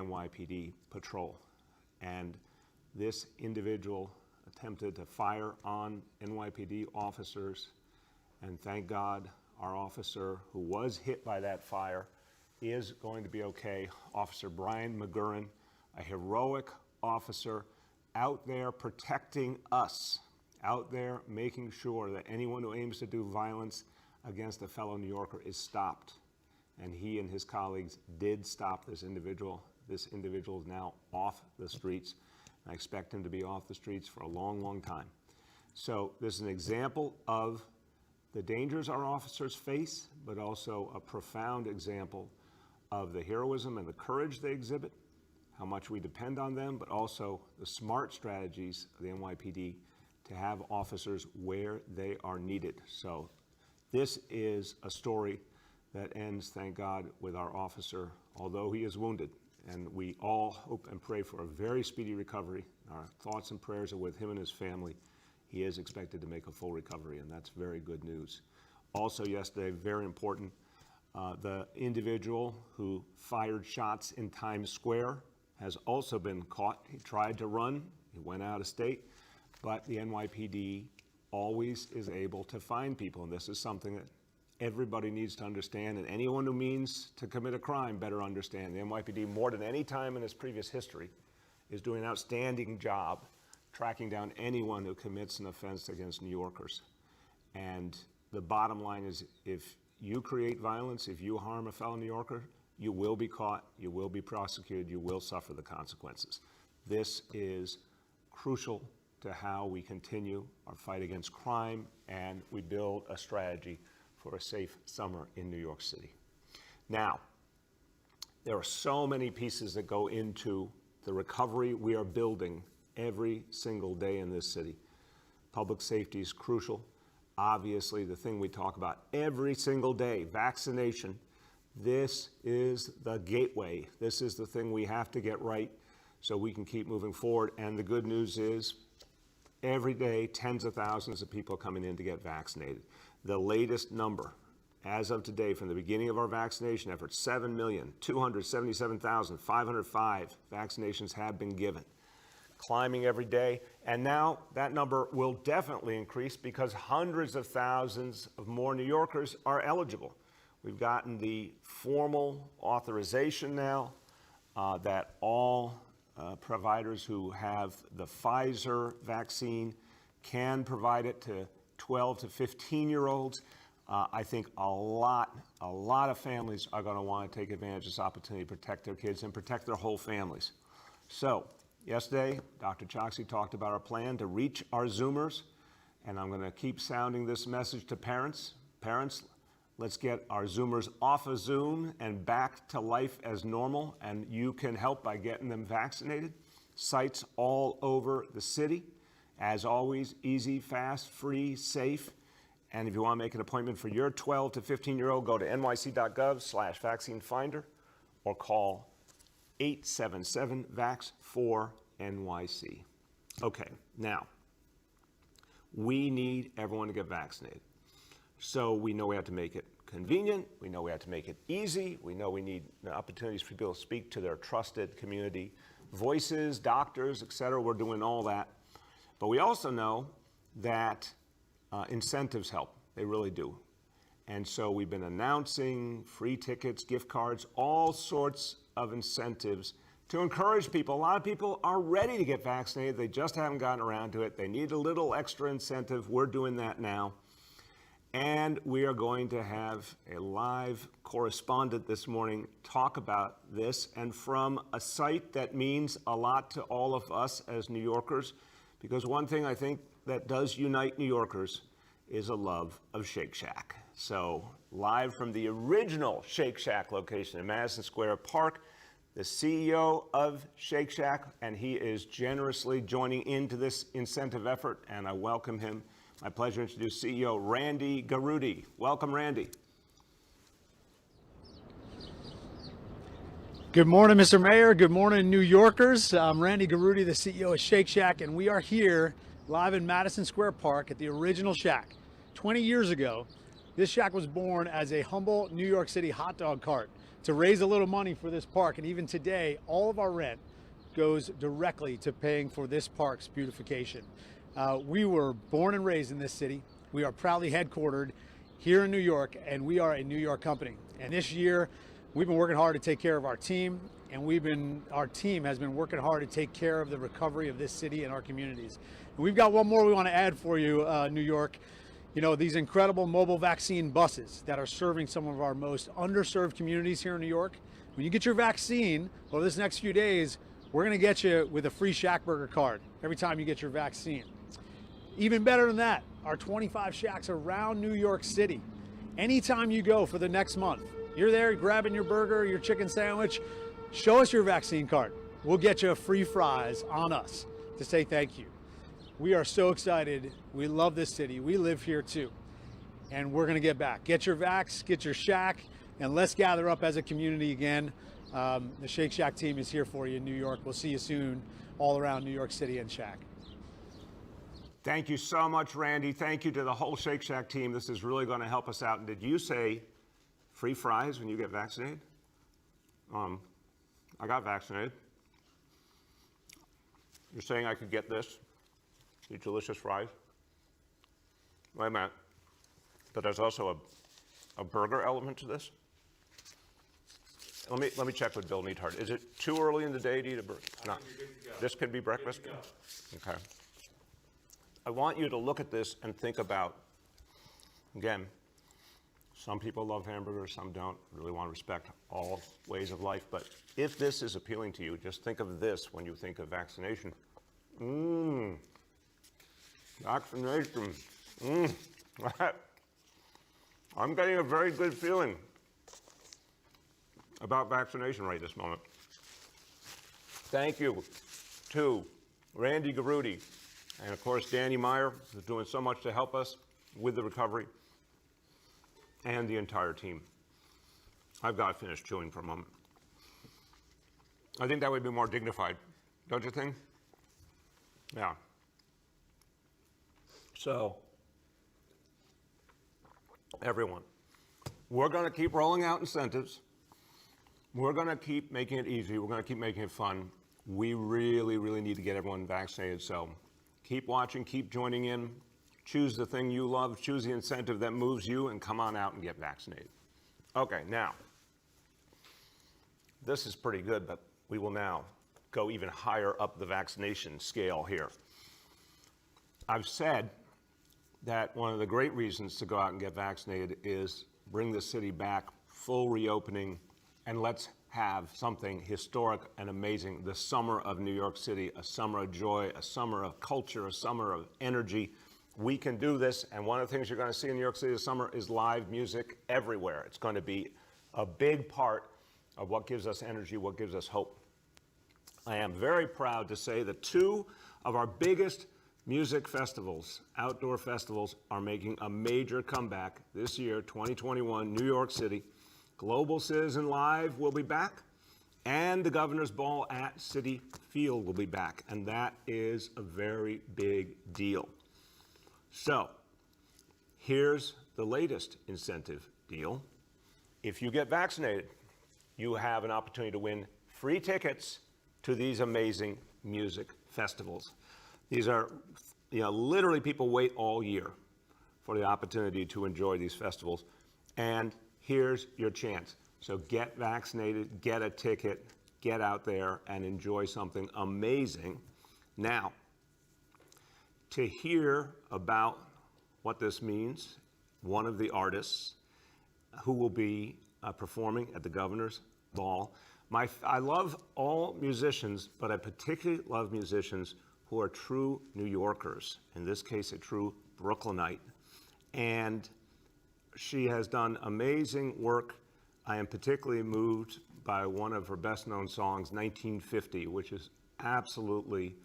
NYPD patrol. And this individual attempted to fire on NYPD officers, and thank God our officer who was hit by that fire is going to be okay. Officer Brian McGurran, a heroic officer out there protecting us, out there making sure that anyone who aims to do violence against a fellow New Yorker is stopped. And he and his colleagues did stop this individual. This individual is now off the streets. I expect him to be off the streets for a long, long time. So this is an example of the dangers our officers face, but also a profound example of the heroism and the courage they exhibit, how much we depend on them, but also the smart strategies of the NYPD to have officers where they are needed. So this is a story that ends, thank God, with our officer, although he is wounded. And we all hope and pray for a very speedy recovery. Our thoughts and prayers are with him and his family. He is expected to make a full recovery, and that's very good news. Also yesterday, very important, the individual who fired shots in Times Square has also been caught. He tried to run, he went out of state, but the NYPD always is able to find people, and this is something that everybody needs to understand, and anyone who means to commit a crime better understand. The NYPD, more than any time in its previous history, is doing an outstanding job tracking down anyone who commits an offense against New Yorkers. And the bottom line is, if you create violence, if you harm a fellow New Yorker, you will be caught, you will be prosecuted, you will suffer the consequences. This is crucial to how we continue our fight against crime, and we build a strategy for a safe summer in New York City. Now, there are so many pieces that go into the recovery we are building every single day in this city. Public safety is crucial. Obviously, the thing we talk about every single day, vaccination, this is the gateway. This is the thing we have to get right so we can keep moving forward. And the good news is, every day, tens of thousands of people coming in to get vaccinated. The latest number, as of today, from the beginning of our vaccination effort, 7,277,505 vaccinations have been given. Climbing every day, and now that number will definitely increase because hundreds of thousands of more New Yorkers are eligible. We've gotten the formal authorization now that all providers who have the Pfizer vaccine can provide it to 12 to 15-year-olds. I think a lot of families are going to want to take advantage of this opportunity to protect their kids and protect their whole families. So yesterday, Dr. Choksi talked about our plan to reach our Zoomers, and I'm going to keep sounding this message to parents. Parents, let's get our Zoomers off of Zoom and back to life as normal, and you can help by getting them vaccinated. Sites all over the city. As always, easy, fast, free, safe. And if you want to make an appointment for your 12 to 15-year-old, go to nyc.gov/vaccine-finder or call 877-VAX4-NYC. Okay, now, we need everyone to get vaccinated. So we know we have to make it convenient, we know we have to make it easy, we know we need opportunities for people to speak to their trusted community voices, doctors, et cetera. We're doing all that. But we also know that incentives help. They really do. And so we've been announcing free tickets, gift cards, all sorts of incentives to encourage people. A lot of people are ready to get vaccinated. They just haven't gotten around to it. They need a little extra incentive. We're doing that now. And we are going to have a live correspondent this morning talk about this, and from a site that means a lot to all of us as New Yorkers, because one thing I think that does unite New Yorkers is a love of Shake Shack. So live from the original Shake Shack location in Madison Square Park, the CEO of Shake Shack, and he is generously joining into this incentive effort, and I welcome him. My pleasure to introduce CEO Randy Garutti. Welcome, Randy. Good morning, Mr. Mayor. Good morning, New Yorkers. I'm Randy Garutti, the CEO of Shake Shack, and we are here live in Madison Square Park at the original Shack. 20 years ago, this Shack was born as a humble New York City hot dog cart to raise a little money for this park. And even today, all of our rent goes directly to paying for this park's beautification. We were born and raised in this city. We are proudly headquartered here in New York, and we are a New York company. And this year, we've been working hard to take care of our team, and our team has been working hard to take care of the recovery of this city and our communities. And we've got one more we want to add for you, New York. You know, these incredible mobile vaccine buses that are serving some of our most underserved communities here in New York. When you get your vaccine over this next few days, we're going to get you with a free Shack Burger card every time you get your vaccine. Even better than that, our 25 Shacks around New York City. Anytime you go for the next month, you're there grabbing your burger, your chicken sandwich, show us your vaccine card. We'll get you free fries on us to say thank you. We are so excited. We love this city. We live here too. And we're going to get back. Get your vax, get your Shack, and let's gather up as a community again. The Shake Shack team is here for you in New York. We'll see you soon all around New York City and Shack. Thank you so much, Randy. Thank you to the whole Shake Shack team. This is really going to help us out. And did you say free fries when you get vaccinated? I got vaccinated. You're saying I could get this? These delicious fries? Wait a minute. But there's also a burger element to this? Let me check with Bill Neathart. Is it too early in the day to eat a burger? No. This could be breakfast? Okay. I want you to look at this and think about, again, some people love hamburgers, some don't. Really want to respect all ways of life. But if this is appealing to you, just think of this when you think of vaccination. Vaccination. I'm getting a very good feeling about vaccination right this moment. Thank you to Randy Garuti and, of course, Danny Meyer, who's doing so much to help us with the recovery, and the entire team. I've got to finish chewing for a moment. I think that would be more dignified, don't you think? Yeah. So, everyone, we're going to keep rolling out incentives. We're going to keep making it easy. We're going to keep making it fun. We really, really need to get everyone vaccinated. So keep watching, keep joining in. Choose the thing you love, choose the incentive that moves you, and come on out and get vaccinated. Okay, now, this is pretty good, but we will now go even higher up the vaccination scale here. I've said that one of the great reasons to go out and get vaccinated is bring the city back, full reopening, and let's have something historic and amazing. The summer of New York City, a summer of joy, a summer of culture, a summer of energy. We can do this, and one of the things you're going to see in New York City this summer is live music everywhere. It's going to be a big part of what gives us energy, what gives us hope. I am very proud to say that two of our biggest music festivals, outdoor festivals, are making a major comeback this year, 2021, New York City. Global Citizen Live will be back, and the Governor's Ball at Citi Field will be back, and that is a very big deal. So, here's the latest incentive deal. If you get vaccinated, you have an opportunity to win free tickets to these amazing music festivals. These are, literally people wait all year for the opportunity to enjoy these festivals. And here's your chance. So get vaccinated, get a ticket, get out there and enjoy something amazing. Now, to hear about what this means, one of the artists who will be performing at the Governor's Ball. I love all musicians, but I particularly love musicians who are true New Yorkers, in this case, a true Brooklynite. And she has done amazing work. I am particularly moved by one of her best-known songs, 1950, which is absolutely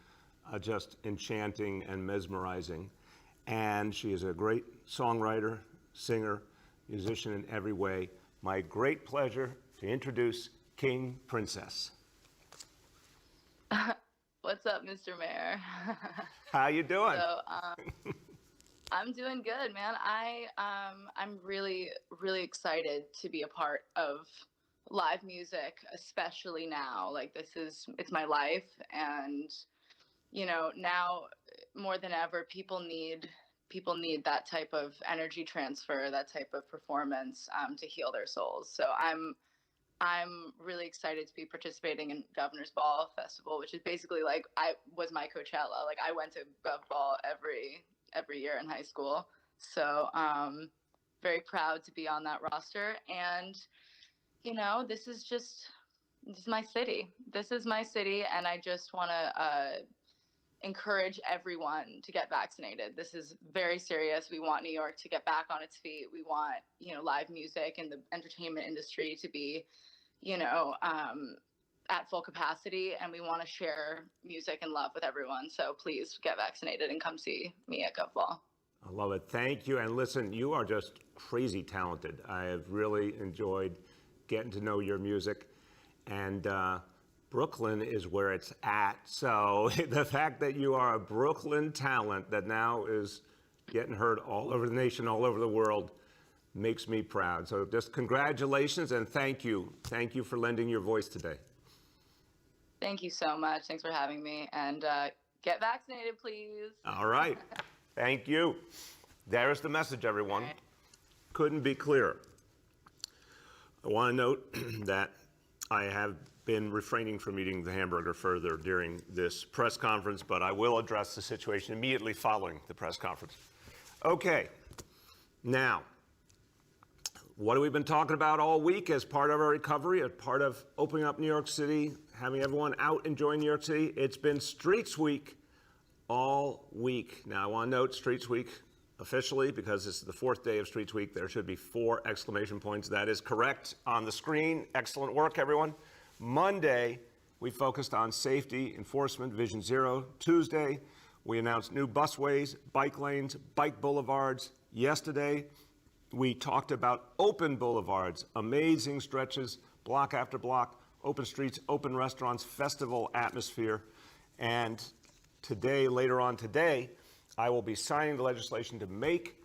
just enchanting and mesmerizing. And she is a great songwriter, singer, musician in every way. My great pleasure to introduce King Princess. What's up, Mr. Mayor? How you doing? So, I'm doing good, man. I'm really, really excited to be a part of live music, especially now. Like it's my life. And, now more than ever, people need that type of energy transfer, that type of performance to heal their souls. So I'm really excited to be participating in Governor's Ball Festival, which is basically like I was my Coachella. Like I went to Gov Ball every year in high school. So very proud to be on that roster. And this is my city. This is my city, and I just want to encourage everyone to get vaccinated. This is very serious. We want New York to get back on its feet. We want, live music and the entertainment industry to be, at full capacity, and we want to share music and love with everyone. So please get vaccinated and come see me at GovBall. I love it. Thank you. And listen, you are just crazy talented. I have really enjoyed getting to know your music. And Brooklyn is where it's at. So the fact that you are a Brooklyn talent that now is getting heard all over the nation, all over the world, makes me proud. So just congratulations and thank you. Thank you for lending your voice today. Thank you so much. Thanks for having me. And get vaccinated, please. All right. Thank you. There's the message, everyone. Right. Couldn't be clearer. I want to note that I have been refraining from eating the hamburger further during this press conference, but I will address the situation immediately following the press conference. Okay. Now, what have we been talking about all week as part of our recovery, as part of opening up New York City, having everyone out enjoying New York City? It's been Streets Week all week. Now, I want to note Streets Week officially, because this is the fourth day of Streets Week, there should be 4 exclamation points. That is correct on the screen. Excellent work, everyone. Monday, we focused on safety enforcement, Vision Zero. Tuesday, we announced new busways, bike lanes, bike boulevards. Yesterday, we talked about open boulevards, amazing stretches, block after block, open streets, open restaurants, festival atmosphere. And today, later on today, I will be signing the legislation to make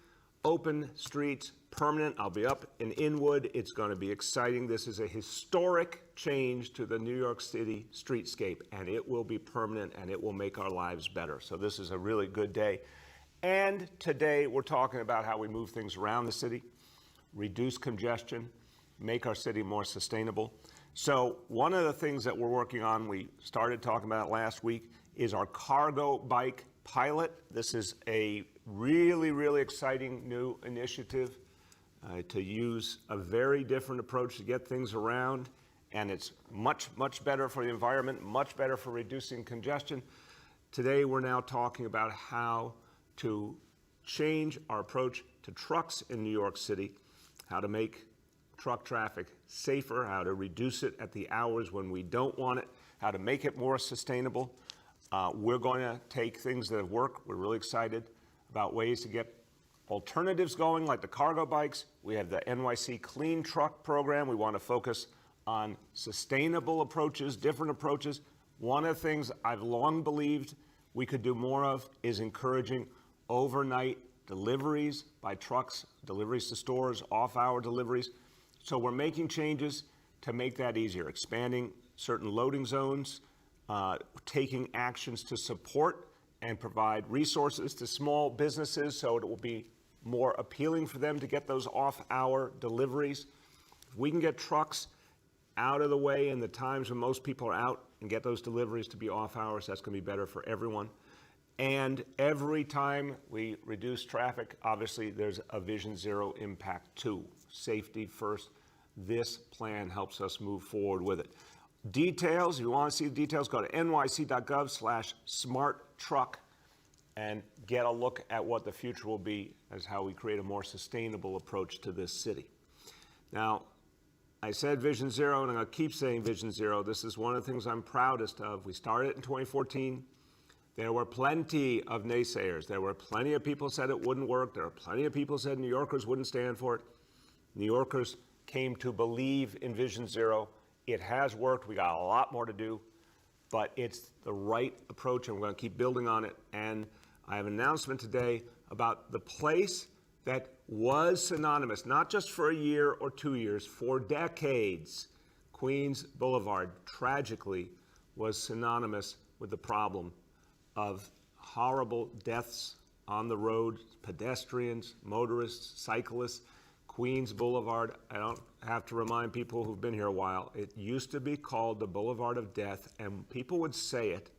open streets permanent. I'll be up in Inwood. It's going to be exciting. This is a historic change to the New York City streetscape, and it will be permanent, and it will make our lives better. So this is a really good day. And today we're talking about how we move things around the city, reduce congestion, make our city more sustainable. So one of the things that we're working on, we started talking about last week, is our cargo bike pilot. This is a really, really exciting new initiative to use a very different approach to get things around. And it's much, much better for the environment, much better for reducing congestion. Today, we're now talking about how to change our approach to trucks in New York City, how to make truck traffic safer, how to reduce it at the hours when we don't want it, how to make it more sustainable. We're going to take things that have worked. We're really excited about ways to get alternatives going, like the cargo bikes. We have the NYC Clean Truck program. We want to focus on sustainable approaches, different approaches. One of the things I've long believed we could do more of is encouraging overnight deliveries by trucks, deliveries to stores, off-hour deliveries. So we're making changes to make that easier, expanding certain loading zones, taking actions to support and provide resources to small businesses so it will be more appealing for them to get those off-hour deliveries. If we can get trucks out of the way in the times when most people are out and get those deliveries to be off hours, that's going to be better for everyone. And every time we reduce traffic, obviously there's a Vision Zero impact too. Safety first. This plan helps us move forward with it. Details, if you want to see the details, go to nyc.gov/smarttruck and get a look at what the future will be as how we create a more sustainable approach to this city. Now, I said Vision Zero, and I'm going to keep saying Vision Zero. This is one of the things I'm proudest of. We started in 2014. There were plenty of naysayers. There were plenty of people who said it wouldn't work. There were plenty of people who said New Yorkers wouldn't stand for it. New Yorkers came to believe in Vision Zero. It has worked. We got a lot more to do, but it's the right approach, and we're going to keep building on it. And I have an announcement today about the place that was synonymous, not just for a year or 2 years, for decades, Queens Boulevard tragically was synonymous with the problem of horrible deaths on the road, pedestrians, motorists, cyclists. Queens Boulevard, I don't have to remind people who've been here a while, it used to be called the Boulevard of Death, and people would say it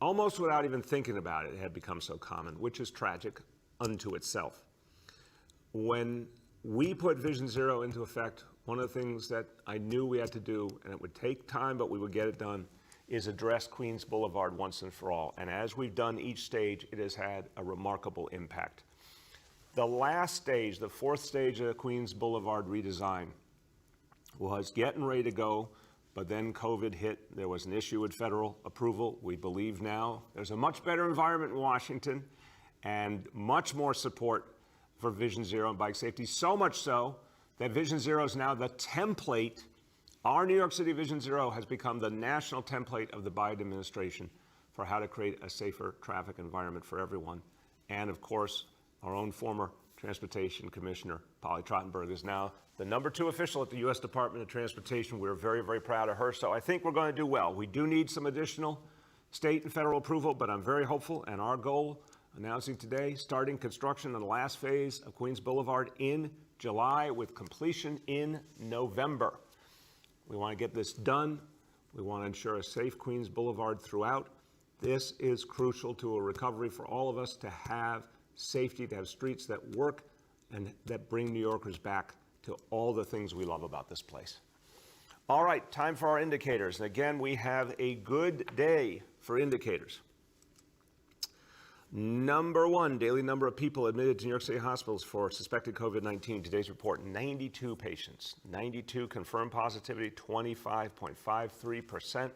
almost without even thinking about it. It had become so common, which is tragic unto itself. When we put Vision Zero into effect, one of the things that I knew we had to do, and it would take time, but we would get it done, is address Queens Boulevard once and for all. And as we've done each stage, it has had a remarkable impact. The last stage, the fourth stage of the Queens Boulevard redesign, was getting ready to go, but then COVID hit. There was an issue with federal approval. We believe now there's a much better environment in Washington and much more support for Vision Zero and bike safety, so much so that Vision Zero is now the template. Our New York City Vision Zero has become the national template of the Biden administration for how to create a safer traffic environment for everyone. And of course, our own former Transportation Commissioner, Polly Trottenberg, is now the #2 official at the U.S. Department of Transportation. We're very, very proud of her. So I think we're going to do well. We do need some additional state and federal approval, but I'm very hopeful. And our goal, announcing today, starting construction on the last phase of Queens Boulevard in July with completion in November. We want to get this done. We want to ensure a safe Queens Boulevard throughout. This is crucial to a recovery for all of us to have safety, to have streets that work and that bring New Yorkers back to all the things we love about this place. All right, time for our indicators. And again, we have a good day for indicators. Number one, daily number of people admitted to New York City hospitals for suspected COVID-19. Today's report, 92 patients. 92 confirmed positivity, 25.53%.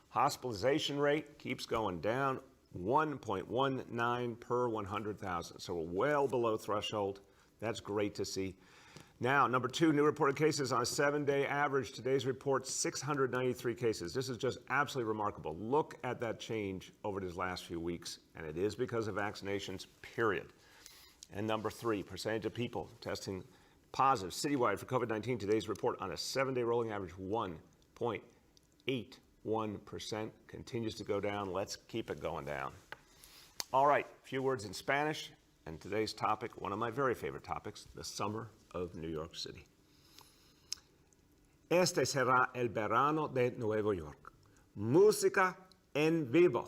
Hospitalization rate keeps going down, 1.19 per 100,000. So we're well below threshold. That's great to see. Now, number two, new reported cases on a 7-day average. Today's report, 693 cases. This is just absolutely remarkable. Look at that change over these last few weeks, and it is because of vaccinations, period. And number three, percentage of people testing positive citywide for COVID-19. Today's report on a 7-day rolling average, 1.81%. Continues to go down. Let's keep it going down. All right, a few words in Spanish. And today's topic, one of my very favorite topics, the summer of New York City. Este será el verano de Nueva York. Música en vivo.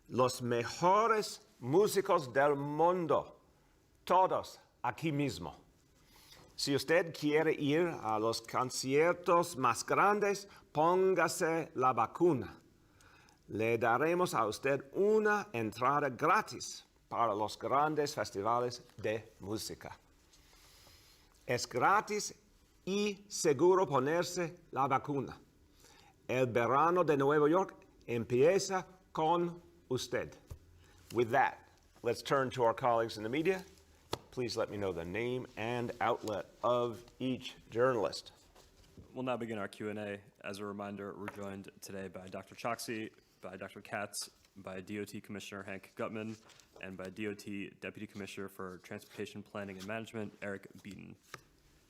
Los mejores músicos del mundo. Todos aquí mismo. Si usted quiere ir a los conciertos más grandes, póngase la vacuna. Le daremos a usted una entrada gratis para los grandes festivales de música. Es gratis y seguro ponerse la vacuna. El verano de Nueva York empieza con usted. With that, let's turn to our colleagues in the media. Please let me know the name and outlet of each journalist. We'll now begin our Q&A. As a reminder, we're joined today by Dr. Choksi, by Dr. Katz, by DOT Commissioner Hank Gutman, and by DOT Deputy Commissioner for Transportation Planning and Management, Eric Beaton.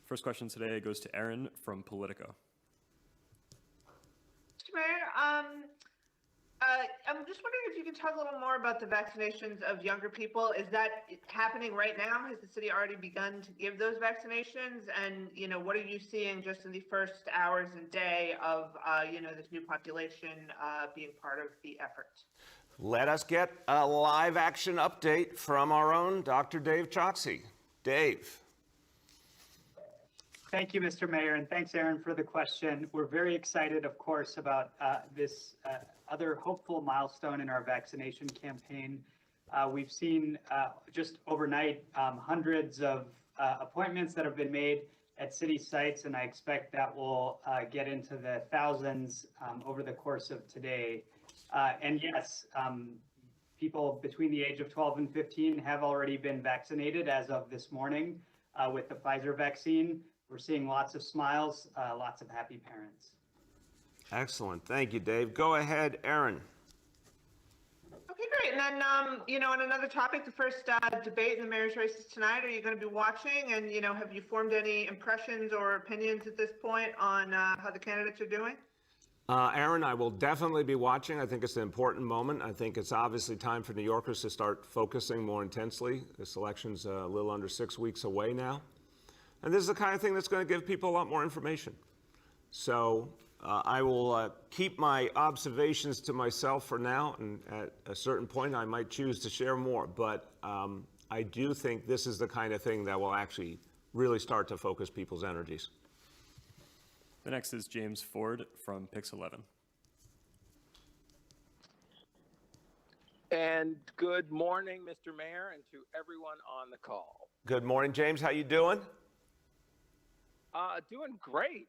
First question today goes to Aaron from Politico. Mr. Mayor, I'm just wondering if you can talk a little more about the vaccinations of younger people. Is that happening right now? Has the city already begun to give those vaccinations? And, what are you seeing just in the first hours and day of, this new population being part of the effort? Let us get a live action update from our own Dr. Dave Choksi. Dave. Thank you, Mr. Mayor, and thanks, Aaron, for the question. We're very excited, of course, about this other hopeful milestone in our vaccination campaign. We've seen just overnight hundreds of appointments that have been made at city sites, and I expect that will get into the thousands over the course of today. And yes, people between the age of 12 and 15 have already been vaccinated as of this morning with the Pfizer vaccine. We're seeing lots of smiles, lots of happy parents. Excellent. Thank you, Dave. Go ahead, Aaron. Okay, great. great. And then, on another topic, the first debate in the mayor's races tonight, are you going to be watching? And, have you formed any impressions or opinions at this point on how the candidates are doing? Aaron, I will definitely be watching. I think it's an important moment. I think it's obviously time for New Yorkers to start focusing more intensely. This election's a little under 6 weeks away now. And this is the kind of thing that's going to give people a lot more information. So I will keep my observations to myself for now, and at a certain point I might choose to share more. But I do think this is the kind of thing that will actually really start to focus people's energies. The next is James Ford from Pix 11. And good morning, Mr. Mayor, and to everyone on the call. Good morning, James. How you doing? Doing great,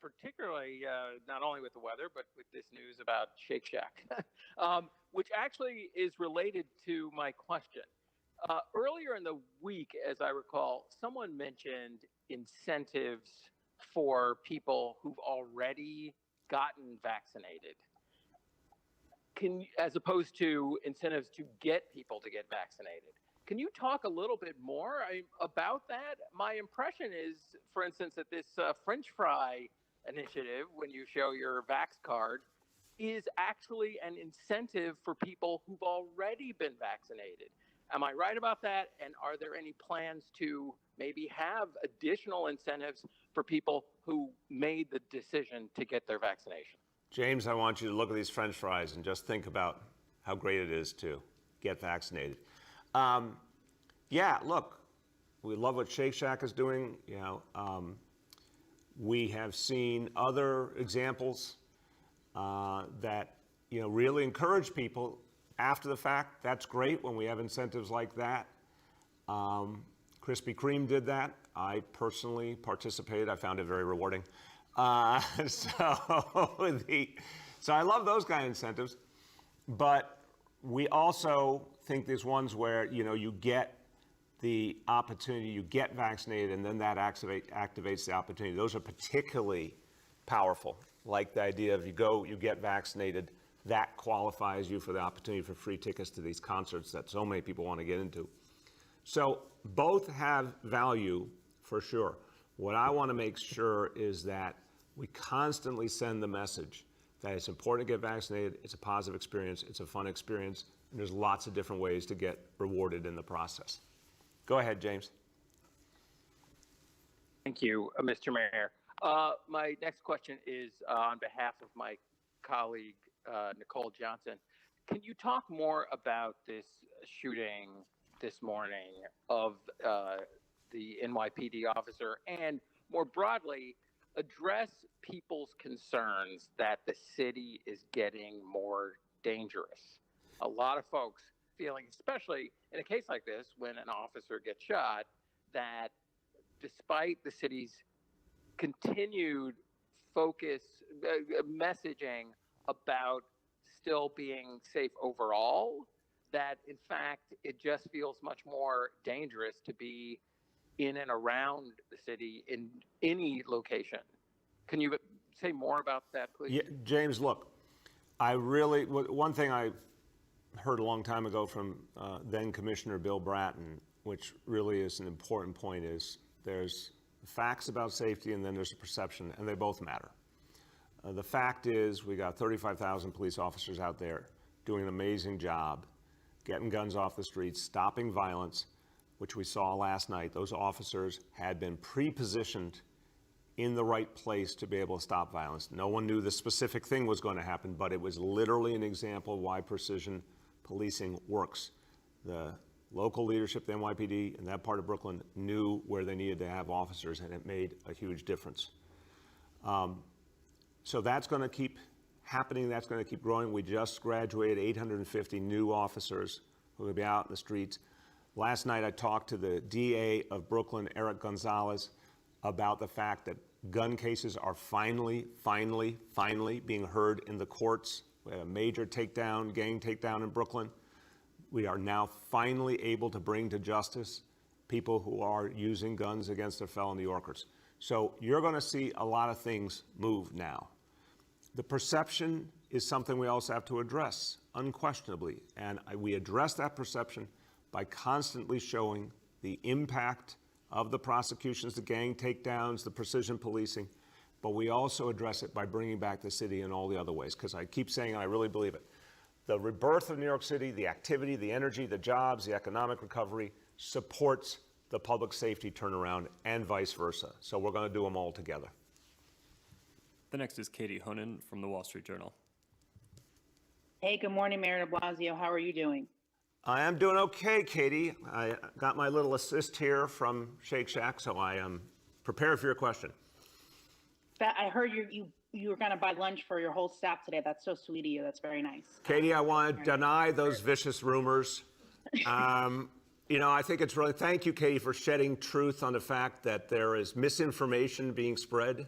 particularly not only with the weather, but with this news about Shake Shack, which actually is related to my question. Earlier in the week, as I recall, someone mentioned incentives for people who've already gotten vaccinated, as opposed to incentives to get people to get vaccinated. Can you talk a little bit more about that? My impression is, for instance, that this French fry initiative, when you show your Vax card, is actually an incentive for people who've already been vaccinated. Am I right about that? And are there any plans to maybe have additional incentives for people who made the decision to get their vaccination? James, I want you to look at these French fries and just think about how great it is to get vaccinated. Yeah, look, we love what Shake Shack is doing. We have seen other examples that really encourage people after the fact. That's great when we have incentives like that. Krispy Kreme did that. I personally participated. I found it very rewarding. So I love those kind of incentives. But we also think there's ones where you get the opportunity, you get vaccinated, and then that activates the opportunity. Those are particularly powerful, like the idea of you get vaccinated, that qualifies you for the opportunity for free tickets to these concerts that so many people want to get into. So both have value for sure. What I want to make sure is that we constantly send the message that it's important to get vaccinated, it's a positive experience, it's a fun experience, and there's lots of different ways to get rewarded in the process. Go ahead, James. Thank you, Mr. Mayor. My next question is on behalf of my colleague, Nicole Johnson. Can you talk more about this shooting this morning of the NYPD officer, and more broadly, address people's concerns that the city is getting more dangerous? A lot of folks feeling, especially in a case like this, when an officer gets shot, that despite the city's continued focus, messaging about still being safe overall, that in fact it just feels much more dangerous to be in and around the city in any location. Can you say more about that, please? Yeah, James, look, one thing I heard a long time ago from then Commissioner Bill Bratton, which really is an important point, is there's facts about safety and then there's a perception, and they both matter. The fact is we got 35,000 police officers out there doing an amazing job, getting guns off the streets, stopping violence, which we saw last night. Those officers had been pre-positioned in the right place to be able to stop violence. No one knew the specific thing was going to happen, but it was literally an example of why precision policing works. The local leadership, the NYPD, in that part of Brooklyn knew where they needed to have officers, and it made a huge difference. So that's going to keep happening. That's going to keep growing. We just graduated 850 new officers who will be out in the streets. Last night I talked to the DA of Brooklyn, Eric Gonzalez, about the fact that gun cases are finally being heard in the courts. We had a major gang takedown in Brooklyn. We are now finally able to bring to justice people who are using guns against their fellow New Yorkers. So you're going to see a lot of things move now. The perception is something we also have to address. unquestionably. And we address that perception by constantly showing the impact of the prosecutions, the gang takedowns, the precision policing, but we also address it by bringing back the city in all the other ways, because I keep saying, and I really believe it, the rebirth of New York City, the activity, the energy, the jobs, the economic recovery supports the public safety turnaround and vice versa. So we're going to do them all together. The next is Katie Honan from the Wall Street Journal. Hey, good morning, Mayor de Blasio. How are you doing? I am doing okay, Katie. I got my little assist here from Shake Shack, so I am prepared for your question. I heard you were going to buy lunch for your whole staff today. That's so sweet of you. That's very nice. Katie, I want to deny those vicious rumors. I think it's really, thank you, Katie, for shedding truth on the fact that there is misinformation being spread,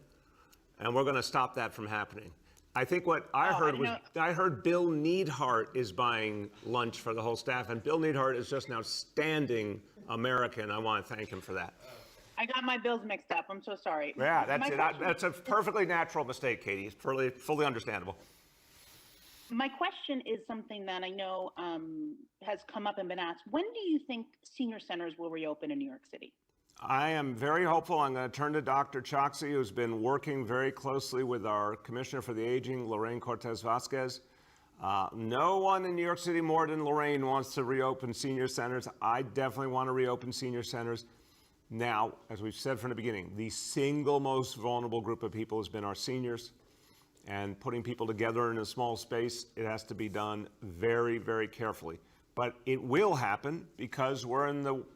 and we're going to stop that from happening. I think what I heard Bill Neidhart is buying lunch for the whole staff, and Bill Neidhart is just an outstanding American. I want to thank him for that. I got my bills mixed up. I'm so sorry. Yeah, that's it. That's a perfectly natural mistake, Katie. It's fully understandable. My question is something that I know has come up and been asked. When do you think senior centers will reopen in New York City? I am very hopeful. I'm going to turn to Dr. Choksi, who's been working very closely with our Commissioner for the Aging, Lorraine Cortez Vasquez. No one in New York City more than Lorraine wants to reopen senior centers. I definitely want to reopen senior centers. Now, as we've said from the beginning, the single most vulnerable group of people has been our seniors. And putting people together in a small space, it has to be done very, very carefully. But it will happen because we're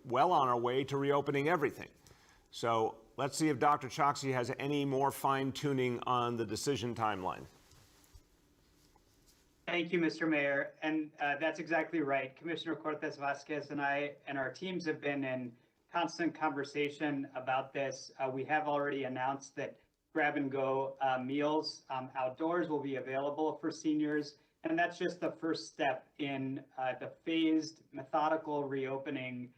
well on our way to reopening everything. So let's see if Dr. Choksi has any more fine-tuning on the decision timeline. Thank you, Mr. Mayor. And that's exactly right. Commissioner Cortez Vasquez and I and our teams have been in constant conversation about this. We have already announced that grab-and-go meals outdoors will be available for seniors. And that's just the first step in the phased, methodical reopening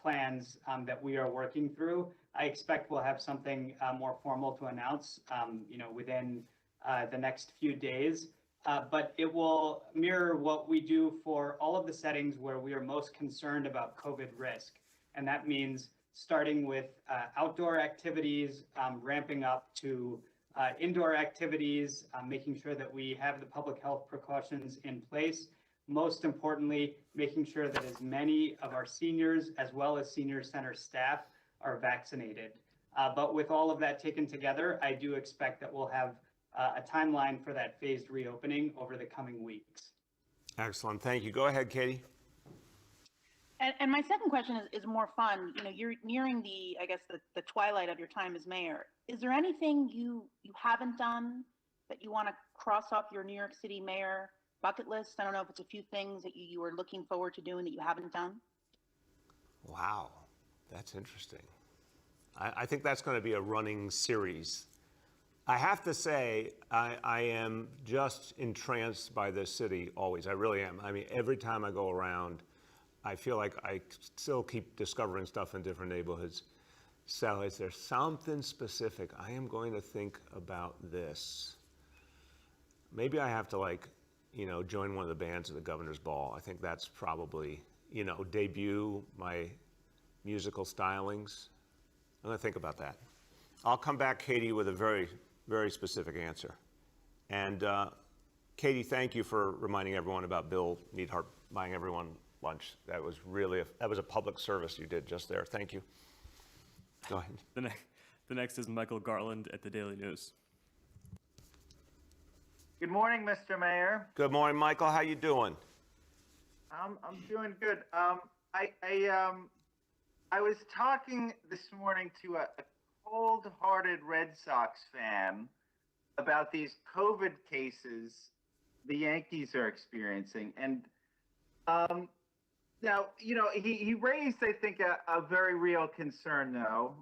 plans that we are working through. I expect we'll have something more formal to announce, within the next few days. But it will mirror what we do for all of the settings where we are most concerned about COVID risk. And that means starting with outdoor activities, ramping up to indoor activities, making sure that we have the public health precautions in place. Most importantly, making sure that as many of our seniors as well as senior center staff are vaccinated. But with all of that taken together, I do expect that we'll have a timeline for that phased reopening over the coming weeks. Excellent. Thank you. Go ahead, Katie. And my second question is more fun. You're nearing the twilight of your time as mayor. Is there anything you haven't done that you want to cross off your New York City mayor bucket list? I don't know if it's a few things that you were looking forward to doing that you haven't done. Wow, that's interesting. I think that's going to be a running series. I have to say, I am just entranced by this city always. I really am. I mean, every time I go around, I feel like I still keep discovering stuff in different neighborhoods. So is there something specific? I am going to think about this. Maybe I have to join one of the bands at the Governor's Ball. I think that's probably, debut my musical stylings. I'm going to think about that. I'll come back, Katie, with a very, very specific answer. And Katie, thank you for reminding everyone about Bill Neidhart buying everyone lunch. That was really a public service you did just there. Thank you. Go ahead. The next is Michael Garland at the Daily News. Good morning, Mr. Mayor. Good morning, Michael. How you doing? I'm doing good. I was talking this morning to a cold-hearted Red Sox fan about these COVID cases the Yankees are experiencing, and now, he raised, I think, a very real concern, though,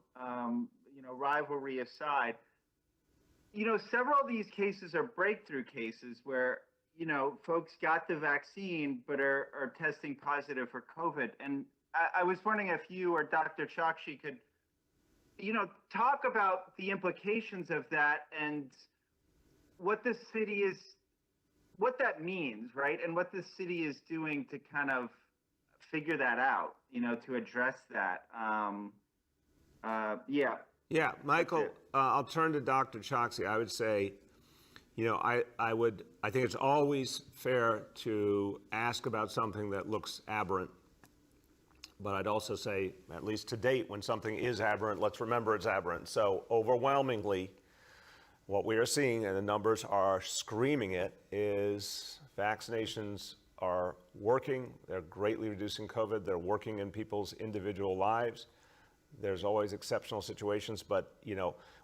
rivalry aside. Several of these cases are breakthrough cases where, folks got the vaccine but are testing positive for COVID. And I was wondering if you or Dr. Choksi could, talk about the implications of that and what the city is what that means, right? And what the city is doing to kind of figure that out, to address that. Yeah. Yeah, Michael, it. I'll turn to Dr. Choksi. I would say, I think it's always fair to ask about something that looks aberrant. But I'd also say, at least to date, when something is aberrant, let's remember it's aberrant. So overwhelmingly, what we are seeing, and the numbers are screaming it, is vaccinations are working. They're greatly reducing COVID. They're working in people's individual lives. There's always exceptional situations, but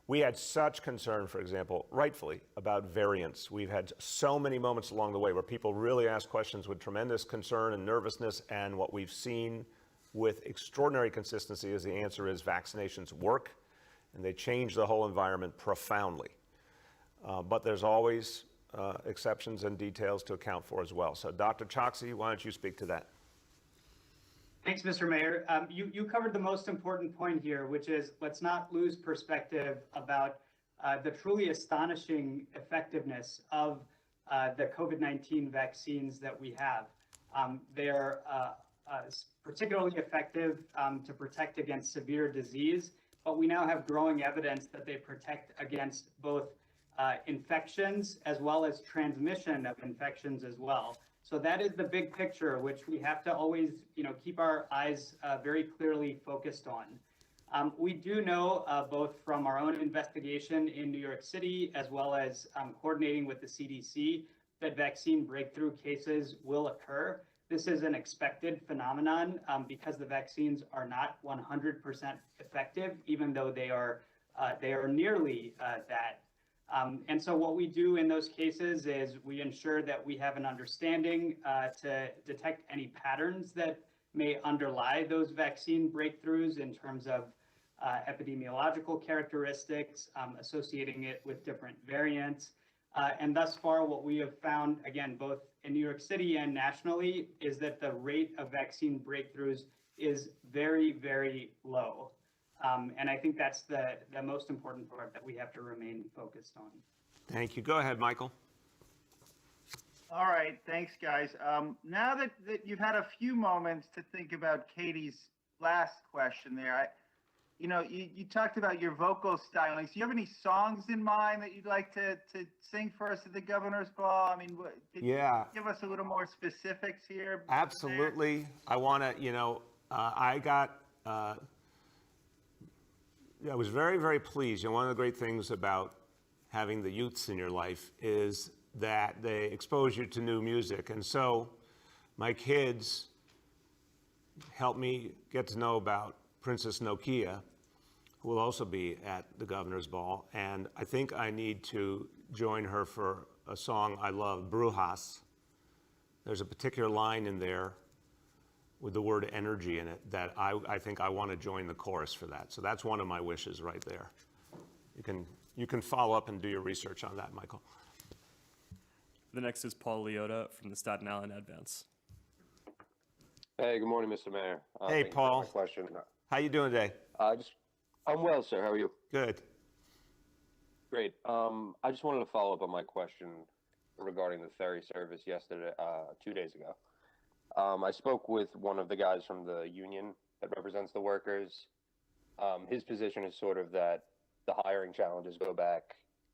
we had such concern, for example, rightfully, about variants. We've had so many moments along the way where people really ask questions with tremendous concern and nervousness, and what we've seen with extraordinary consistency is the answer is vaccinations work, and they change the whole environment profoundly. But there's always exceptions and details to account for as well. So Dr. Choksi, why don't you speak to that? Thanks, Mr. Mayor. You covered the most important point here, which is let's not lose perspective about the truly astonishing effectiveness of the COVID-19 vaccines that we have. They are particularly effective to protect against severe disease, but we now have growing evidence that they protect against both infections as well as transmission of infections as well. So that is the big picture, which we have to always, keep our eyes very clearly focused on. We do know, both from our own investigation in New York City, as well as coordinating with the CDC, that vaccine breakthrough cases will occur. This is an expected phenomenon because the vaccines are not 100% effective, even though they are nearly that. And so what we do in those cases is we ensure that we have an understanding to detect any patterns that may underlie those vaccine breakthroughs in terms of epidemiological characteristics, associating it with different variants. And thus far, what we have found, again, both in New York City and nationally, is that the rate of vaccine breakthroughs is very, very low. And I think that's the most important part that we have to remain focused on. Thank you. Go ahead, Michael. All right. Thanks, guys. Now that you've had a few moments to think about Katie's last question there, you talked about your vocal stylings. Do you have any songs in mind that you'd like to sing for us at the Governor's Ball? I mean, could you give us a little more specifics here? Absolutely. I want to, I was very, very pleased. One of the great things about having the youths in your life is that they expose you to new music. And so my kids helped me get to know about Princess Nokia, who will also be at the Governor's Ball. And I think I need to join her for a song I love, Brujas. There's a particular line in there with the word energy in it that I think I want to join the chorus for that. So that's one of my wishes right there. You can follow up and do your research on that, Michael. The next is Paul Leota from the Staten Island Advance. Hey, good morning, Mr. Mayor. Hey, Paul. My question. How you doing today? I'm well, sir. How are you? Good. Great. I just wanted to follow up on my question regarding the ferry service yesterday, 2 days ago. I spoke with one of the guys from the union that represents the workers. His position is sort of that the hiring challenges go back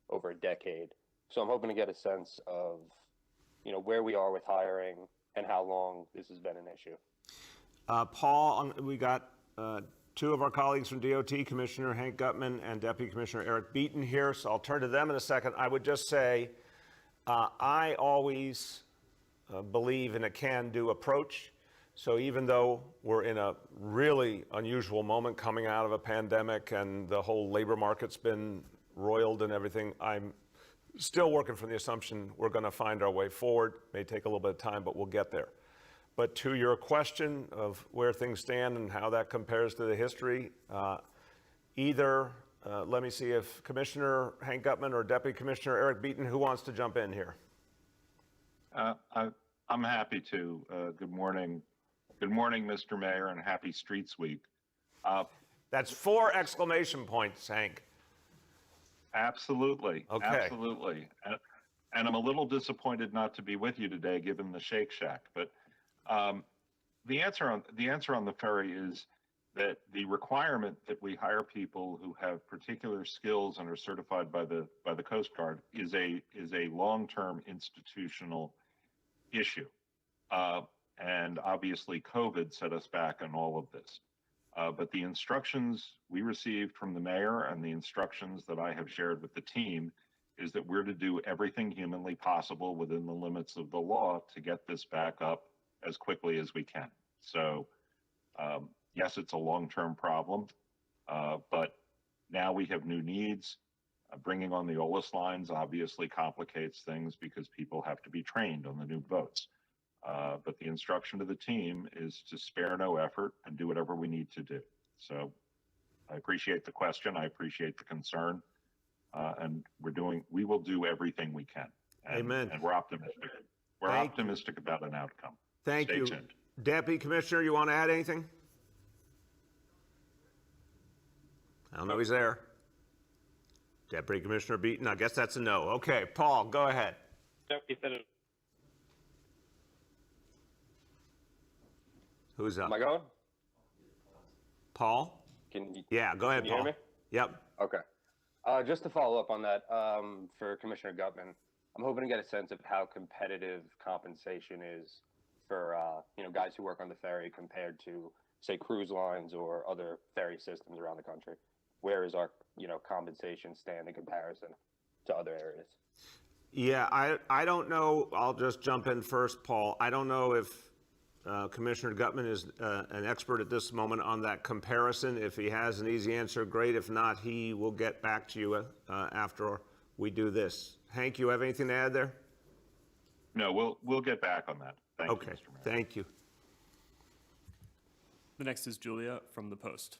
over a decade. So I'm hoping to get a sense of, where we are with hiring and how long this has been an issue. Paul, we got two of our colleagues from DOT, Commissioner Hank Gutman and Deputy Commissioner Eric Beaton here, so I'll turn to them in a second. I would just say I always believe in a can-do approach. So even though we're in a really unusual moment coming out of a pandemic and the whole labor market's been roiled and everything, I'm still working from the assumption we're going to find our way forward. May take a little bit of time, but we'll get there. But to your question of where things stand and how that compares to the history, let me see if Commissioner Hank Gutman or Deputy Commissioner Eric Beaton, who wants to jump in here? I'm happy to. Good morning. Good morning, Mr. Mayor, and happy Streets Week. That's 4 exclamation points, Hank. Absolutely. Okay. Absolutely. and I'm a little disappointed not to be with you today, given the Shake Shack. But the answer on the ferry is that the requirement that we hire people who have particular skills and are certified by the Coast Guard is a long-term institutional issue. And obviously COVID set us back on all of this. But the instructions we received from the mayor and the instructions that I have shared with the team is that we're to do everything humanly possible within the limits of the law to get this back up as quickly as we can. So yes, it's a long-term problem, but now we have new needs. Bringing on the OLIS lines obviously complicates things because people have to be trained on the new boats. But the instruction to the team is to spare no effort and do whatever we need to do. So I appreciate the question. I appreciate the concern. And we will do everything we can. Amen. And we're optimistic. We're optimistic about an outcome. Thank Stay you. tuned. Deputy Commissioner, you want to add anything? I don't know he's there. Deputy Commissioner Beaton, I guess that's a no. Okay, Paul, go ahead. Yep, he said it. Who's up? Am I going? Paul? Yeah, go ahead, can you Paul. hear me? Yep. Okay. Just to follow up on that, for Commissioner Gutman, I'm hoping to get a sense of how competitive compensation is for guys who work on the ferry compared to, say, cruise lines or other ferry systems around the country. Where is our compensation stand in comparison to other areas? Yeah, I don't know. I'll just jump in first, Paul. I don't know if Commissioner Gutman is an expert at this moment on that comparison. If he has an easy answer, great. If not, he will get back to you after we do this. Hank, you have anything to add there? No, we'll get back on that. Thank you, Mr. Mayor. Thank you. The next is Julia from the Post.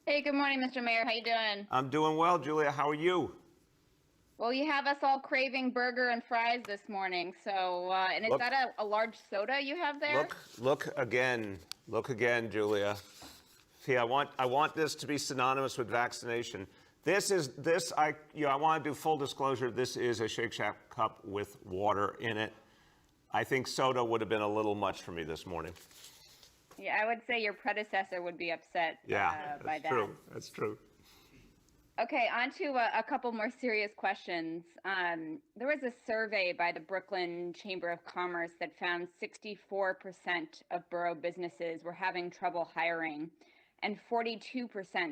Hey, good morning, Mr. Mayor. How you doing? I'm doing well, Julia. How are you? Well, you have us all craving burger and fries this morning. So, and is that a large soda you have there? Look again. Look again, Julia. See, I want this to be synonymous with vaccination. I want to do full disclosure. This is a Shake Shack cup with water in it. I think soda would have been a little much for me this morning. Yeah, I would say your predecessor would be upset by that. True. That's true. Okay, on to a couple more serious questions. There was a survey by the Brooklyn Chamber of Commerce that found 64% of borough businesses were having trouble hiring, and 42%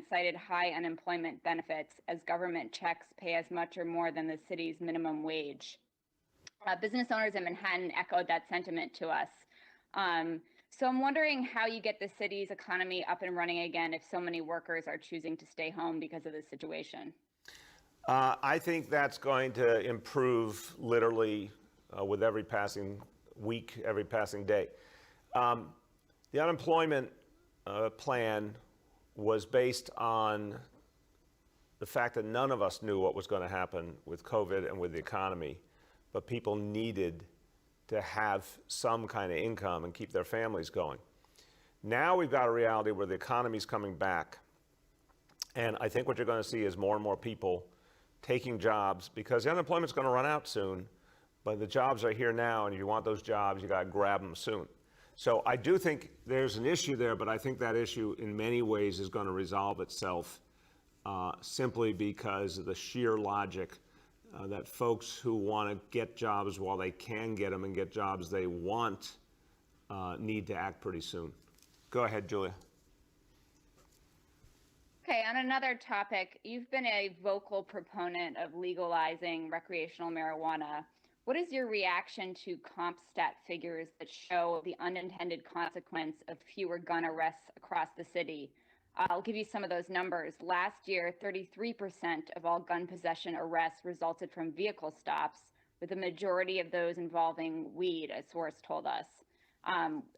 cited high unemployment benefits as government checks pay as much or more than the city's minimum wage. Business owners in Manhattan echoed that sentiment to us. So I'm wondering how you get the city's economy up and running again if so many workers are choosing to stay home because of this situation. I think that's going to improve literally with every passing week, every passing day. The unemployment plan was based on the fact that none of us knew what was going to happen with COVID and with the economy, but people needed to have some kind of income and keep their families going. Now we've got a reality where the economy's coming back, and I think what you're going to see is more and more people taking jobs because the unemployment's going to run out soon, but the jobs are here now, and if you want those jobs, you got to grab them soon. So I do think there's an issue there, but I think that issue in many ways is going to resolve itself simply because of the sheer logic that folks who want to get jobs while they can get them and get jobs they want need to act pretty soon. Go ahead, Julia. Okay, on another topic, you've been a vocal proponent of legalizing recreational marijuana. What is your reaction to CompStat figures that show the unintended consequence of fewer gun arrests across the city? I'll give you some of those numbers. Last year, 33% of all gun possession arrests resulted from vehicle stops, with the majority of those involving weed, a source told us.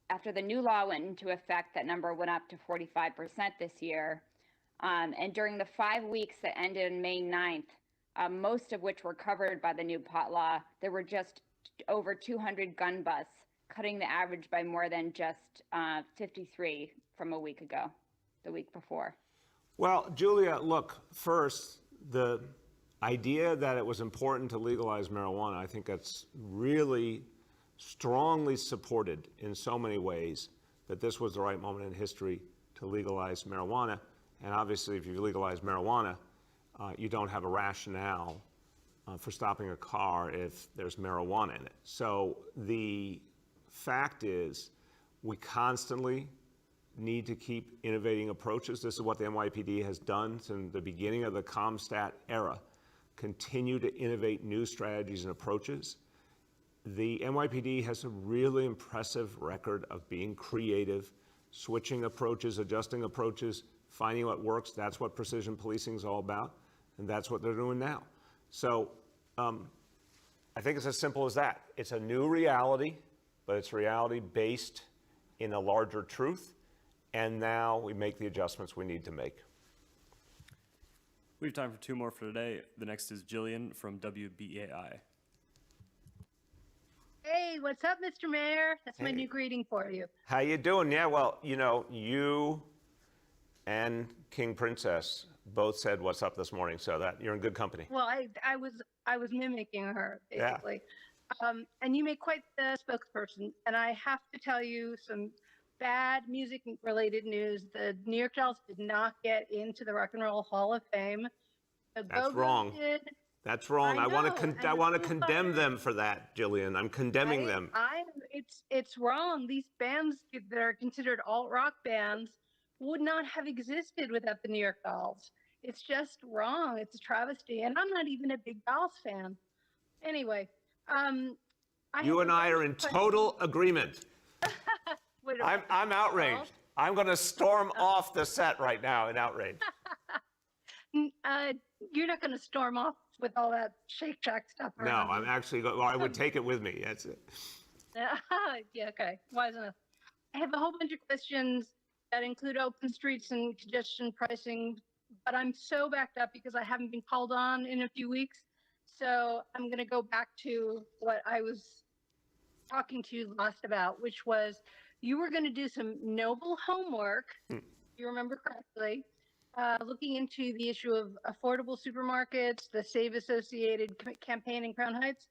After the new law went into effect, that number went up to 45% this year. And during the 5 weeks that ended on May 9th, most of which were covered by the new pot law, there were just over 200 gun busts, cutting the average by more than just 53 from a week ago. The week before. Well, Julia, look, first, the idea that it was important to legalize marijuana, I think that's really strongly supported in so many ways, that this was the right moment in history to legalize marijuana. And obviously, if you legalize marijuana, you don't have a rationale for stopping a car if there's marijuana in it. So the fact is, we constantly need to keep innovating approaches. This is what the NYPD has done since the beginning of the CompStat era. Continue to innovate new strategies and approaches. The NYPD has a really impressive record of being creative, switching approaches, adjusting approaches, finding what works. That's what precision policing is all about, and that's what they're doing now. So I think it's as simple as that. It's a new reality, but it's reality based in a larger truth, and now we make the adjustments we need to make. We have time for two more for today. The next is Jillian from WBAI. Hey, what's up, Mr. Mayor? That's my Hey. new greeting for you. How you doing? Yeah, well, you know, you and King Princess both said what's up this morning, so that you're in good company. Well, I was mimicking her Yeah. basically, and you make quite the spokesperson. And I have to tell you some bad music-related news. The New York Dolls did not get into the Rock and Roll Hall of Fame. The That's Go-Go's wrong. did. That's wrong. I I want know, to and I want to it's condemn fine. them for that, Jillian. I'm condemning them. It's wrong. These bands that are considered alt rock bands would not have existed without the New York Dolls. It's just wrong. It's a travesty, and I'm not even a big Dolls fan. Anyway, You and I are in total agreement. Wait, I'm outraged. I'm going to storm off the set right now in outrage. You're not going to storm off with all that Shake Shack stuff No, around. I'm actually well, I would take it with me. That's it. Yeah, okay. Wise enough. I have a whole bunch of questions that include open streets and congestion pricing, but I'm so backed up because I haven't been called on in a few weeks. So I'm going to go back to what I was talking to you last about, which was you were going to do some noble homework, if you remember correctly, looking into the issue of affordable supermarkets, the Save Associated campaign in Crown Heights,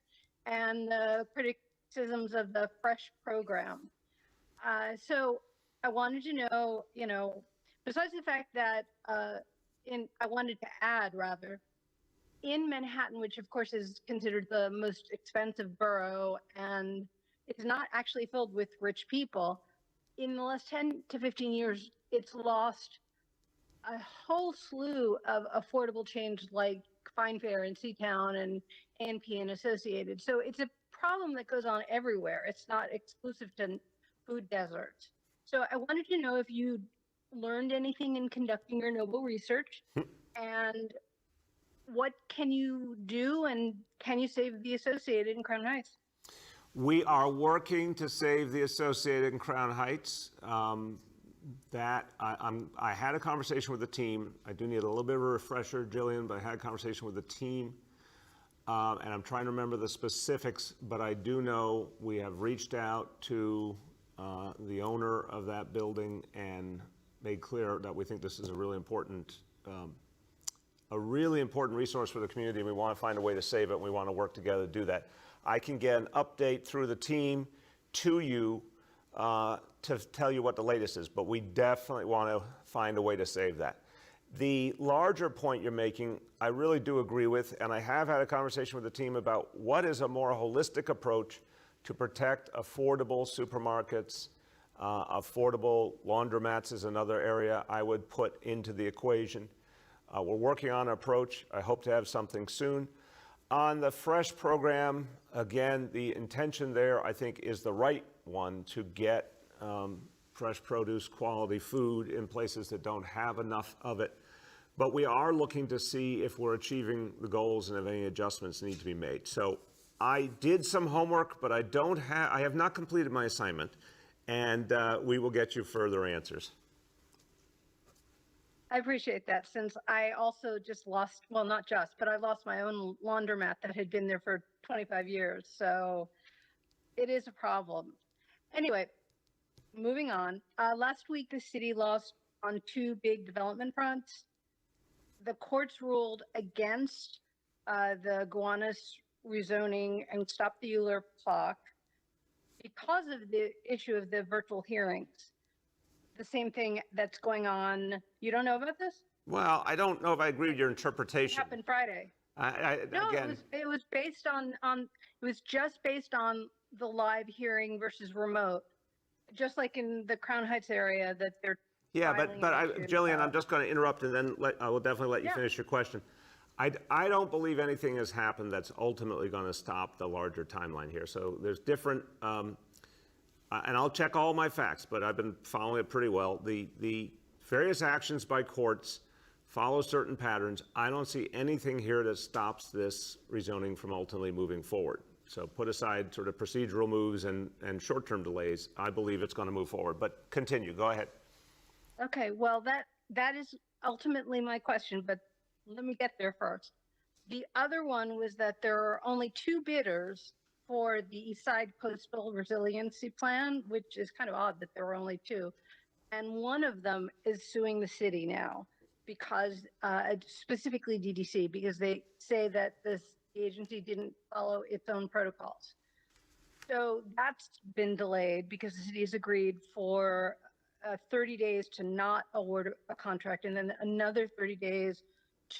and the criticisms of the Fresh program. So I wanted to know, you know, besides the fact that I wanted to add rather, in Manhattan, which of course is considered the most expensive borough and is not actually filled with rich people, in the last 10 to 15 years, it's lost a whole slew of affordable chains like Fine Fare and Seatown and ANP and Associated. So it's a problem that goes on everywhere. It's not exclusive to food deserts. So I wanted to know if you learned anything in conducting your noble research, and what can you do, and can you save the Associated in Crown Heights? We are working to save the Associated in Crown Heights. I had a conversation with the team. I do need a little bit of a refresher, Jillian, but I had a conversation with the team, and I'm trying to remember the specifics, but I do know we have reached out to the owner of that building and made clear that we think this is a really important resource for the community, and we want to find a way to save it, and we want to work together to do that. I can get an update through the team to you to tell you what the latest is, but we definitely want to find a way to save that. The larger point you're making, I really do agree with, and I have had a conversation with the team about what is a more holistic approach to protect affordable supermarkets. Affordable laundromats is another area I would put into the equation. We're working on an approach. I hope to have something soon. On the Fresh program, again, the intention there, I think, is the right one to get fresh produce, quality food in places that don't have enough of it. But we are looking to see if we're achieving the goals and if any adjustments need to be made. So I did some homework, but I have not completed my assignment, and we will get you further answers. I appreciate that, since I also just lost, well, not just, but I lost my own laundromat that had been there for 25 years. So it is a problem. Anyway, moving on. Last week, the city lost on two big development fronts. The courts ruled against the Gowanus rezoning and stop the Euler clock because of the issue of the virtual hearings. The same thing that's going on. You don't know about this? Well, I don't know if I agree with your It interpretation. happened Friday. No, Again, it was based on it was just based on the live hearing versus remote, just like in the Crown Heights area that they're. yeah, filing but an issue Jillian, I'm about. just going to interrupt and then I will definitely let you Yeah. finish your question. I don't believe anything has happened that's ultimately going to stop the larger timeline here. So there's different, and I'll check all my facts, but I've been following it pretty well. The various actions by courts follow certain patterns. I don't see anything here that stops this rezoning from ultimately moving forward. So put aside sort of procedural moves and short-term delays. I believe it's going to move forward. But continue. Go ahead. Okay, well, that is ultimately my question, but let me get there first. The other one was that there are only 2 bidders for the East Side Coastal Resiliency Plan, which is kind of odd that there were only 2. And one of them is suing the city now because, specifically DDC, because they say that the agency didn't follow its own protocols. So that's been delayed because the city has agreed for 30 days to not award a contract and then another 30 days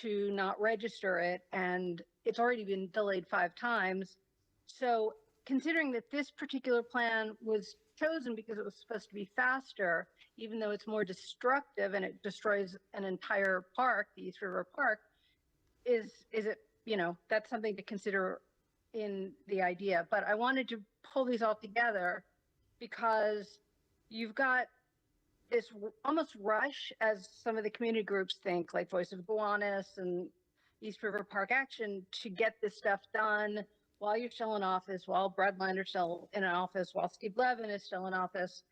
to not register it. And it's already been delayed 5 times. So considering that this particular plan was chosen because it was supposed to be faster, even though it's more destructive and it destroys an entire park, the East River Park, is it, that's something to consider in the idea. But I wanted to pull these all together because you've got this almost rush, as some of the community groups think, like Voice of Gowanus and East River Park Action, to get this stuff done while you're still in office, while Brad Minder's still in office, while Steve Levin is still in office.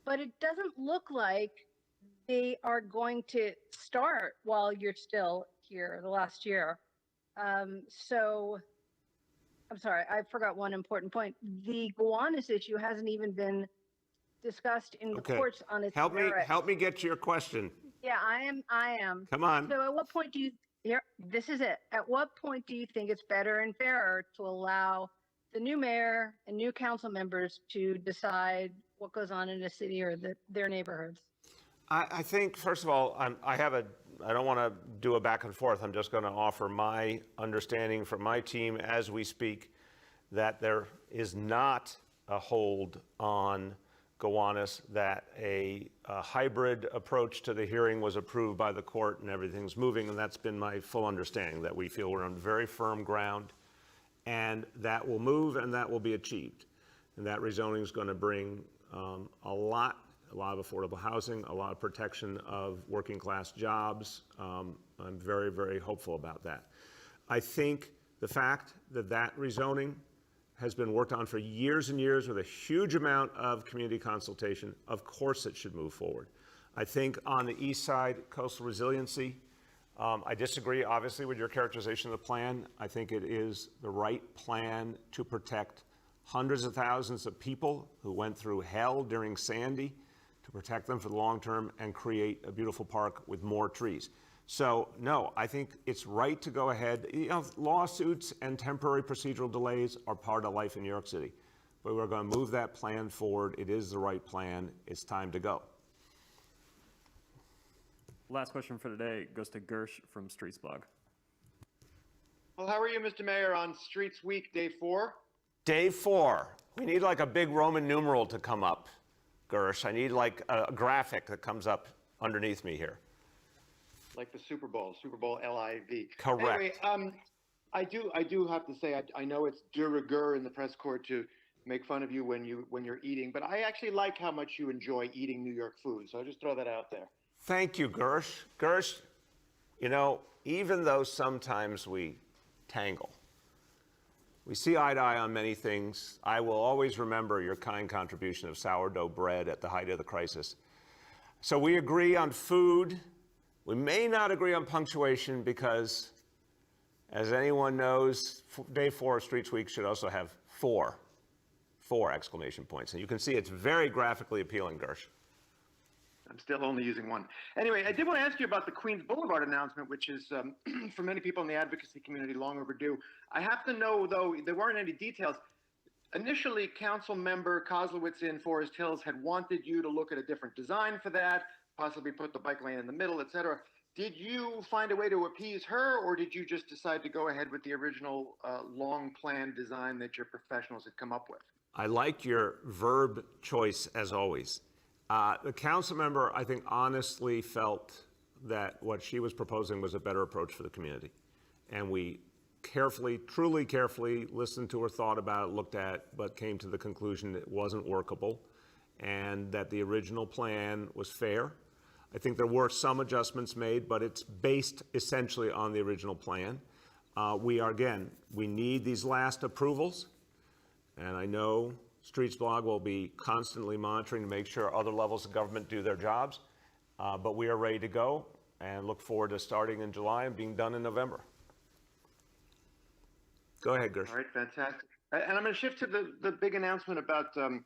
But it doesn't look like they are going to start while you're still here the last year. So I'm sorry, I forgot one important point. The Gowanus issue hasn't even been discussed in the courts on its merits. Help me get to your question. Yeah, I am. Come on. So at what point do you, here, this is it. At what point do you think it's better and fairer to allow the new mayor and new council members to decide what goes on in a city or their neighborhoods? I think, first of all, I don't want to do a back and forth. I'm just going to offer my understanding from my team as we speak that there is not a hold on Gowanus, that a hybrid approach to the hearing was approved by the court and everything's moving, and that's been my full understanding, that we feel we're on very firm ground and that will move and that will be achieved. And that rezoning is going to bring a lot of affordable housing, a lot of protection of working class jobs. I'm very, very hopeful about that. I think the fact that that rezoning has been worked on for years and years with a huge amount of community consultation, of course it should move forward. I think on the east side, coastal resiliency, I disagree obviously with your characterization of the plan. I think it is the right plan to protect hundreds of thousands of people who went through hell during Sandy, to protect them for the long term and create a beautiful park with more trees. So no, I think it's right to go ahead. Lawsuits and temporary procedural delays are part of life in New York City, but we're going to move that plan forward. It is the right plan. It's time to go. Last question for today goes to Gersh from Streets Blog. Well, how are you, Mr. Mayor, on Streets Week, day 4? Day 4. We need like a big Roman numeral to come up, Gersh. I need like a graphic that comes up underneath me here. Like the Super Bowl LIV. Correct. Anyway, I do have to say, I know it's de rigueur in the press corps to make fun of you when you're eating, but I actually like how much you enjoy eating New York food. So I just throw that out there. Thank you, Gersh. Gersh, even though sometimes we tangle, we see eye to eye on many things, I will always remember your kind contribution of sourdough bread at the height of the crisis. So we agree on food. We may not agree on punctuation because, as anyone knows, day 4 of Streets Week should also have 4 exclamation points. And you can see it's very graphically appealing, Gersh. I'm still only using one. Anyway, I did want to ask you about the Queens Boulevard announcement, which is, for many people in the advocacy community, long overdue. I have to know, though, there weren't any details. Initially, Council Member Kozlowitz in Forest Hills had wanted you to look at a different design for that, possibly put the bike lane in the middle, et cetera. Did you find a way to appease her, or did you just decide to go ahead with the original long plan design that your professionals had come up with? I like your verb choice as always. The council member, I think, honestly felt that what she was proposing was a better approach for the community. And we carefully, truly carefully listened to her, thought about it, looked at it, but came to the conclusion it wasn't workable and that the original plan was fair. I think there were some adjustments made, but it's based essentially on the original plan. We need these last approvals, and I know Streets Blog will be constantly monitoring to make sure other levels of government do their jobs, but we are ready to go and look forward to starting in July and being done in November. Go ahead, Gersh. All right, fantastic. And I'm going to shift to the big announcement about the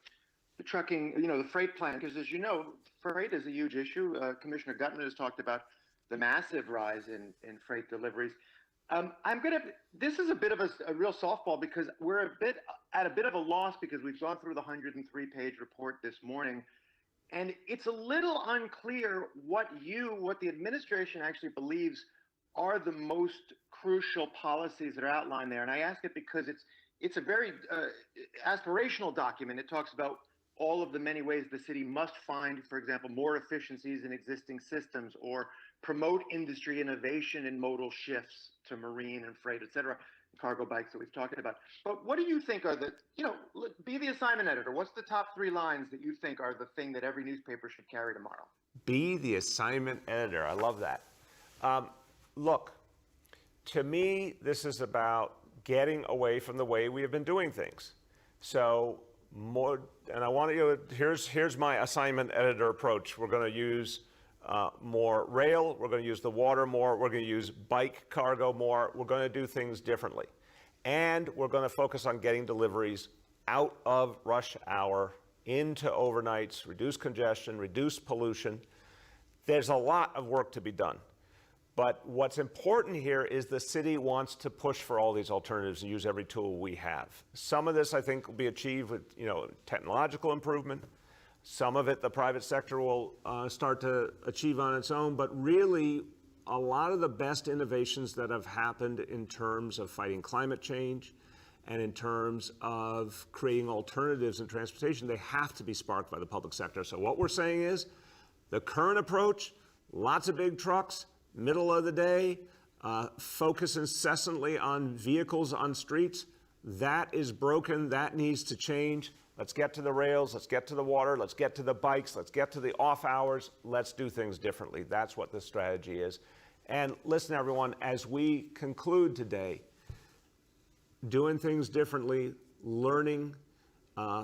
trucking, the freight plan, because as you know, freight is a huge issue. Commissioner Gutman has talked about the massive rise in freight deliveries. This is a bit of a real softball because we're at a bit of a loss because we've gone through the 103-page report this morning, and it's a little unclear what the administration actually believes are the most crucial policies that are outlined there. And I ask it because it's a very aspirational document. It talks about all of the many ways the city must find, for example, more efficiencies in existing systems or promote industry innovation and modal shifts to marine and freight, et cetera, cargo bikes that we've talked about. But what do you think are be the assignment editor. What's the top 3 lines that you think are the thing that every newspaper should carry tomorrow? Be the assignment editor. I love that. Look, to me, this is about getting away from the way we have been doing things. So more, and I want to, here's my assignment editor approach. We're going to use more rail. We're going to use the water more. We're going to use bike cargo more. We're going to do things differently. And we're going to focus on getting deliveries out of rush hour into overnights, reduce congestion, reduce pollution. There's a lot of work to be done. But what's important here is the city wants to push for all these alternatives and use every tool we have. Some of this, I think, will be achieved with technological improvement. Some of it the private sector will start to achieve on its own. But really, a lot of the best innovations that have happened in terms of fighting climate change and in terms of creating alternatives in transportation, they have to be sparked by the public sector. So what we're saying is the current approach, lots of big trucks, middle of the day, focus incessantly on vehicles on streets. That is broken. That needs to change. Let's get to the rails. Let's get to the water. Let's get to the bikes. Let's get to the off hours. Let's do things differently. That's what the strategy is. And listen, everyone, as we conclude today, doing things differently, learning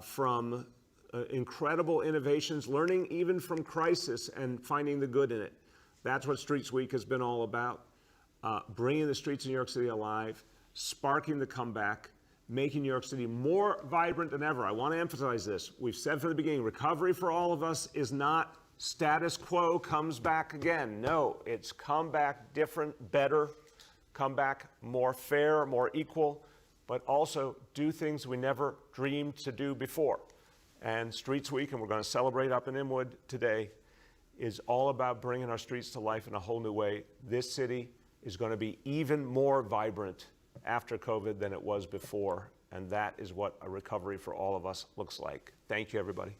from incredible innovations, learning even from crisis and finding the good in it. That's what Streets Week has been all about, bringing the streets of New York City alive, sparking the comeback, making New York City more vibrant than ever. I want to emphasize this. We've said from the beginning, recovery for all of us is not status quo comes back again. No, it's come back different, better, come back more fair, more equal, but also do things we never dreamed to do before. And Streets Week, and we're going to celebrate up in Inwood today, is all about bringing our streets to life in a whole new way. This city is going to be even more vibrant after COVID than it was before, and that is what a recovery for all of us looks like. Thank you, everybody.